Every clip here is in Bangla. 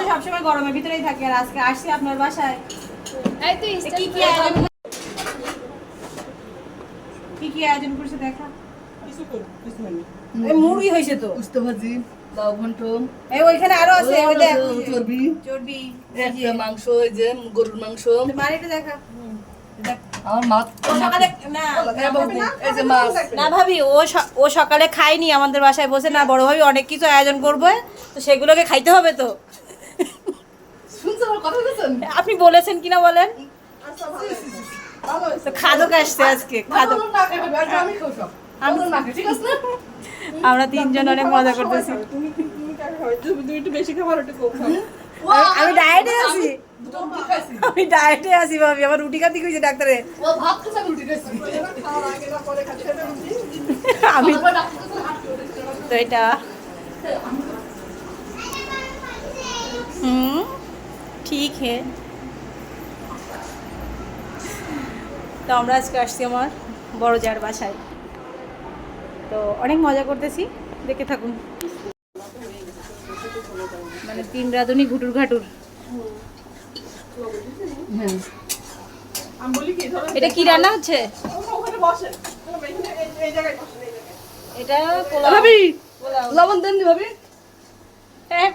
সবসময় গরমের ভিতরেই থাকি, আর আজকে আসছি আপনার বাসায়। কি কি আয়োজন করছে দেখা? মুড়ি হয়েছে তো, উস্তা ভাজি, লাউ ঘন্ট, এই ওইখানে আরো আছে, ওই দেখ চর্বি, চর্বি, একটা মাংস, এই যে গরুর মাংস। মারিটা দেখা। আমার মাছ সকালে না এই যে মাছ না ভাবি, ও সকালে খায়নি, আমাদের বাসায় বসে না বড় ভাবি অনেক কিছু আয়োজন করবে, তো সেগুলোকে খাইতে হবে তো। শুনছেন আমার কথা বলছেন? আপনি বলেছেন কিনা বলেন তো। খাদক আসছে আজকে, খাদক। না খাই ভাবি, আজকে আমি খাবো সব। আমি না খাই, ঠিক আছে না? আমরা তিনজন অনেক মজা করতেছি। তুমি একটু বেশি খাবার, একটু কম খাও। আমি ডায়েটে আছি, দুটো রুটি খাইছি। আমি ডায়েটে আছি ভাবি, আমার রুটি খাতে কইছে ডাক্তারে। ও ভাত খাইছে, আমি রুটি খাইছি। খাওয়ার আগে না পরে খাচ্ছি না রুটি। আমি আমার ডাক্তার কাছে হাঁটতে হয়েছে। তো এটা ঠিক হে। তো আমরা আজকে আসছি আমার বড় যার বাসায়, তো অনেক মজা করতেছি, দেখে থাকুন। মানে 3 রাঁধুনি ঘুটুর ঘাটুর। হ্যাঁ। আমি বলি কি, ধরো এটা কি রান্না হচ্ছে? ওখানে বসেন, এখানে এই জায়গায় বসেন, এই জায়গায়। এটা পোলাও। ভাবি, পোলাও। লবণ দেন নি ভাবি?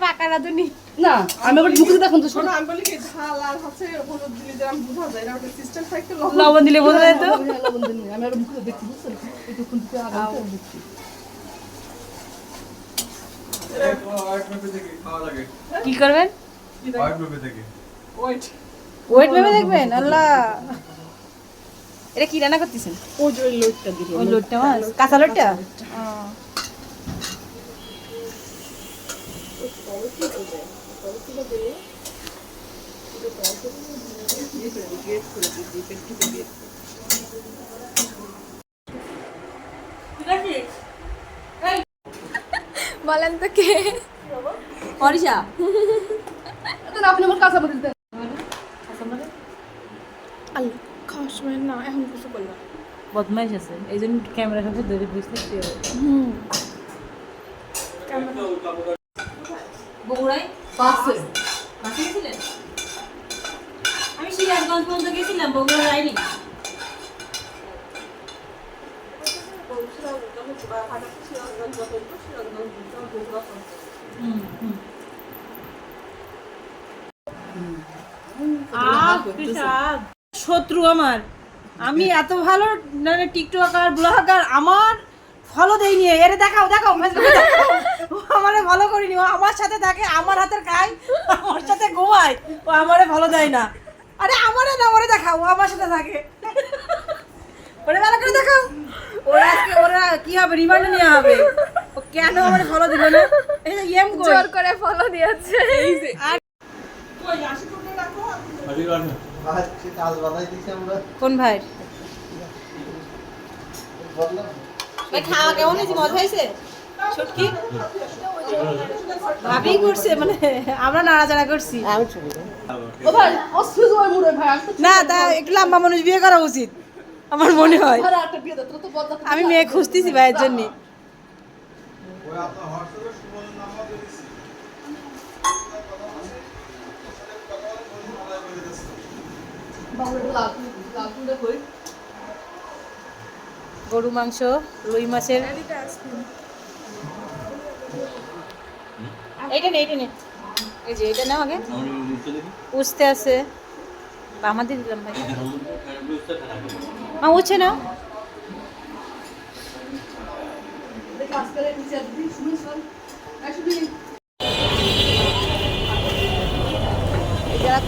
পাকা রাঁধুনি। না, আমি আবার মুখে দেখুন তো শোনো, আমি বলি কি, ঝাল আর হচ্ছে হলুদ দিলে যেরকম বোঝা যায়, এটা একটা সিস্টেম থাকতে লবণ দিলে বোঝা যায় তো। লবণ দেন নি, আমি আবার মুখে দেখছি, বুঝছেন? একটুক্ষণ থেকে আগে আমি দেখছি। কি করবেন? ওয়েট। ওয়েট ভেবে দেখবেন। আল্লাহ, এটা কি রান্না করতেছেন? ওই যে ওই লোটটা দিল। ওই লোটটা মাছ, কাঁচা লোটটা। বলেন তো কে? অরিশা। এখন আপনি আমার কাঁচা মরিচ দেন। আল্লাহ, খাওয়ার সময় না, এখন কিছু করলাম। বদমাইশ আছে, এই জন্য ক্যামেরা সামনে ধরে বুঝতে বগুড়াই পাশে। বাসে গেছিলেন? আমি সিরাজগঞ্জ পর্যন্ত গেছিলাম, বগুড়া যাইনি। শত্রু আমার, আমি এত ভালো মানে টিকটকার ব্লগার, আমার ফলো দেয়নি। এরে দেখাও দেখাও, ও আমারে ফলো করিনি, ও আমার সাথে থাকে, আমার হাতের খায়, আমার সাথে ঘুমায়, ও আমারে ফলো দেয় না। আরে আমারে না, ওরে দেখাও, ও আমার সাথে থাকে। ওরে ভালো করে দেখাও। ওরা আজকে ওরা কি হবে, রিমান্ডে নেওয়া হবে। ও কেন আমারে ফলো দিল না? এই যে এম কই জোর করে ফলো দিয়েছে। আর ওই আশি করে রাখো। কোন ভাই? ভাই খাওয়া কেমন হয়েছে? মজা হয়েছে? শুটকি ভাবি করছে, মানে আমরা নাড়াচাড়া করছি। ও ভাই, অসুবিধ হয় মুড়ে ভাই, আমি তো না, তা একটু লম্বা মানুষ বিয়ে করা উচিত আমার মনে হয়। ভাড়া একটা বিয়ে দাও, তোর তো বদলা আমি মেয়ে খুঁজতেছি ভাইয়ের জন্য। গরু মাংস, রুই মাছের, এইটা নেই, এইটা নেই, এই যে এটা নাও আগে। উঠতে আছে, আমাদের দিলাম ভাই। উঠছে না। আজকাল নিচে শুনুন শুনুন, আসলে যারা